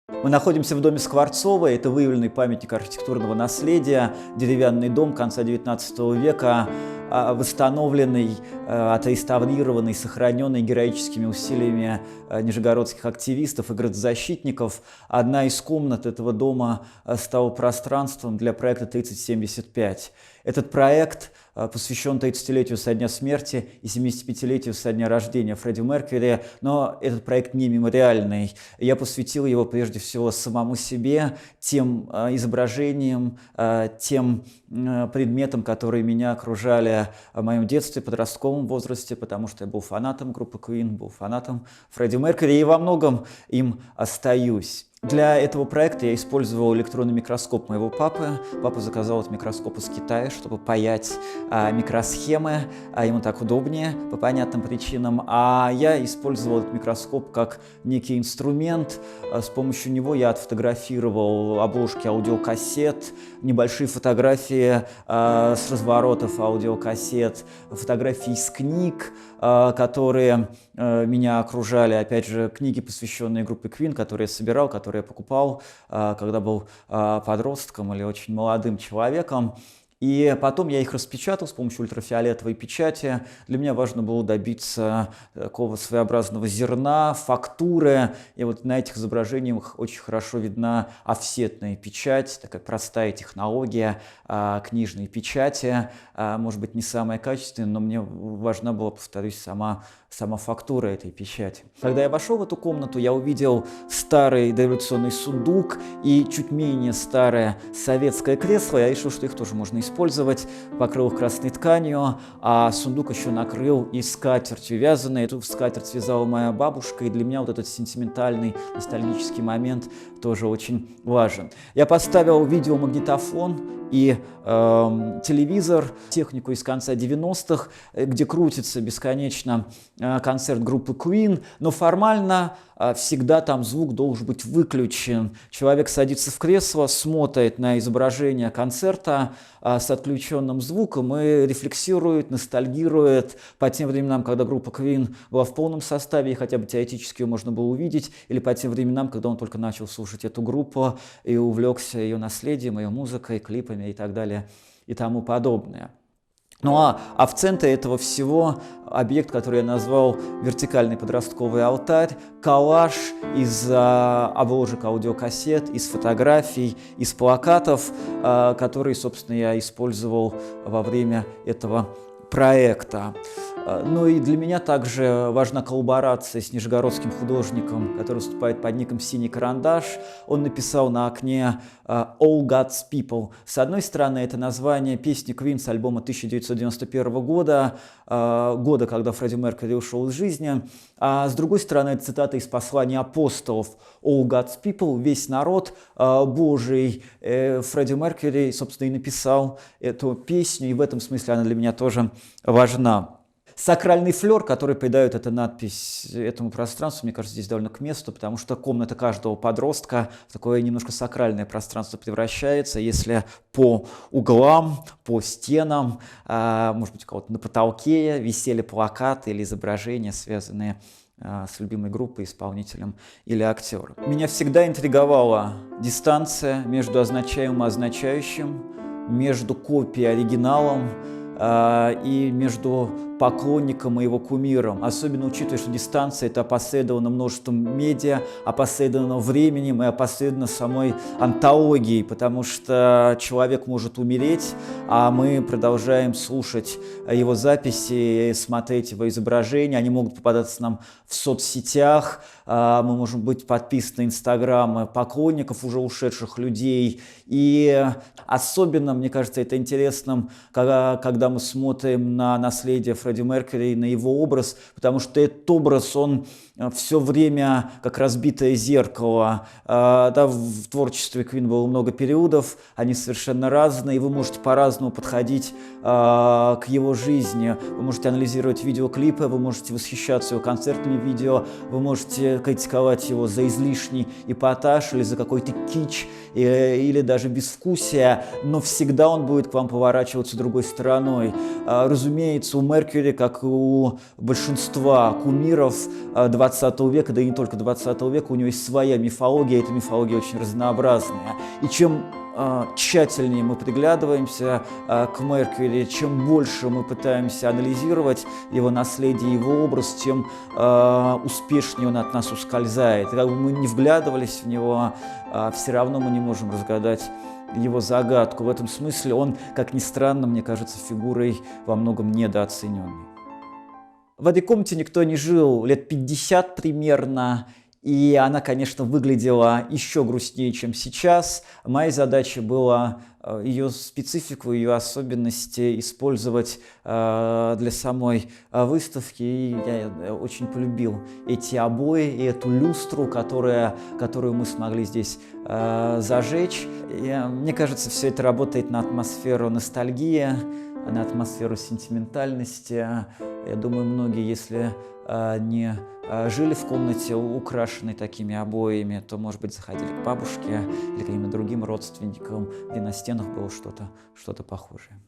Мы находимся в доме Скворцова. Это выявленный памятник архитектурного наследия, деревянный дом конца XIX века, восстановленный, отреставрированный, сохраненный героическими усилиями нижегородских активистов и градозащитников. Одна из комнат этого дома стала пространством для проекта 3075. Этот проект посвящен 30-летию со дня смерти и 75-летию со дня рождения Фредди Меркьюри, но этот проект не мемориальный. Я посвятил его прежде всего самому себе, тем изображениям, тем предметам, которые меня окружали в моем детстве, подростковом возрасте, потому что я был фанатом группы Queen, был фанатом Фредди Меркьюри и во многом им остаюсь. Для этого проекта я использовал электронный микроскоп моего папы. Папа заказал этот микроскоп из Китая, чтобы паять микросхемы, ему так удобнее по понятным причинам. А я использовал этот микроскоп как некий инструмент. С помощью него я отфотографировал обложки аудиокассет, небольшие фотографии с разворотов аудиокассет, фотографии из книг, которые меня окружали. Опять же, книги, посвященные группе Queen, которые я собирал, которые я покупал, когда был подростком или очень молодым человеком. И потом я их распечатал с помощью ультрафиолетовой печати. Для меня важно было добиться такого своеобразного зерна, фактуры. И вот на этих изображениях очень хорошо видна офсетная печать, такая простая технология книжной печати. Может быть, не самая качественная, но мне важна была, повторюсь, сама фактура этой печати. Когда я вошел в эту комнату, я увидел старый дореволюционный сундук и чуть менее старое советское кресло. Я решил, что их тоже можно использовать, покрыл их красной тканью, а сундук еще накрыл и скатертью вязаной. Эту скатерть связала моя бабушка, и для меня вот этот сентиментальный, ностальгический момент тоже очень важен. Я поставил видеомагнитофон и телевизор, технику из конца 90-х, где крутится бесконечно концерт группы Queen, но формально всегда там звук должен быть выключен. Человек садится в кресло, смотрит на изображение концерта с отключенным звуком и рефлексирует, ностальгирует по тем временам, когда группа Queen была в полном составе, и хотя бы теоретически ее можно было увидеть, или по тем временам, когда он только начал слушать эту группу и увлекся ее наследием, ее музыкой, клипами и так далее и тому подобное. Ну а в центре этого всего объект, который я назвал вертикальный подростковый алтарь, коллаж из обложек аудиокассет, из фотографий, из плакатов, которые, собственно, я использовал во время этого проекта. Ну и для меня также важна коллаборация с нижегородским художником, который выступает под ником «Синий карандаш». Он написал на окне «All God's People». С одной стороны, это название песни Queen с альбома 1991 года, когда Фредди Меркьюри ушел из жизни. А с другой стороны, это цитата из послания апостолов «All God's People», «Весь народ Божий». Фредди Меркьюри, собственно, и написал эту песню, и в этом смысле она для меня тоже важна. Сакральный флер, который придает эта надпись этому пространству, мне кажется, здесь довольно к месту, потому что комната каждого подростка в такое немножко сакральное пространство превращается, если по углам, по стенам, может быть, у кого-то на потолке висели плакаты или изображения, связанные с любимой группой, исполнителем или актером. Меня всегда интриговала дистанция между означаемым и означающим, между копией и оригиналом, и между поклонником и его кумиром, особенно учитывая, что дистанция это опосредована множеством медиа, опосредована временем и опосредована самой антологией, потому что человек может умереть, а мы продолжаем слушать его записи, смотреть его изображения, они могут попадаться нам в соцсетях, мы можем быть подписаны на инстаграмы поклонников уже ушедших людей, и особенно, мне кажется, это интересным, когда мы смотрим на наследие Фредди Меркьюри, на его образ, потому что этот образ, он все время как разбитое зеркало. Да, в творчестве Queen было много периодов, они совершенно разные, и вы можете по-разному подходить к его жизни. Вы можете анализировать видеоклипы, вы можете восхищаться его концертными видео, вы можете критиковать его за излишний эпатаж или за какой-то кич, или даже безвкусие, но всегда он будет к вам поворачиваться другой стороной. Разумеется, у Меркьюри, как и у большинства кумиров 20 20 века, да и не только 20 века, у него есть своя мифология, эта мифология очень разнообразная. И чем тщательнее мы приглядываемся к Меркьюри, чем больше мы пытаемся анализировать его наследие, его образ, тем успешнее он от нас ускользает. Как бы мы не вглядывались в него, все равно мы не можем разгадать его загадку. В этом смысле он, как ни странно, мне кажется, фигурой во многом недооцененной. В этой комнате никто не жил лет 50 примерно, и она, конечно, выглядела еще грустнее, чем сейчас. Моя задача была ее специфику, ее особенности использовать для самой выставки. И я очень полюбил эти обои и эту люстру, которую мы смогли здесь зажечь. И, мне кажется, все это работает на атмосферу ностальгии, на атмосферу сентиментальности. Я думаю, многие, если не жили в комнате, украшенной такими обоями, то, может быть, заходили к бабушке или к каким-то другим родственникам, где на стенах было что-то похожее.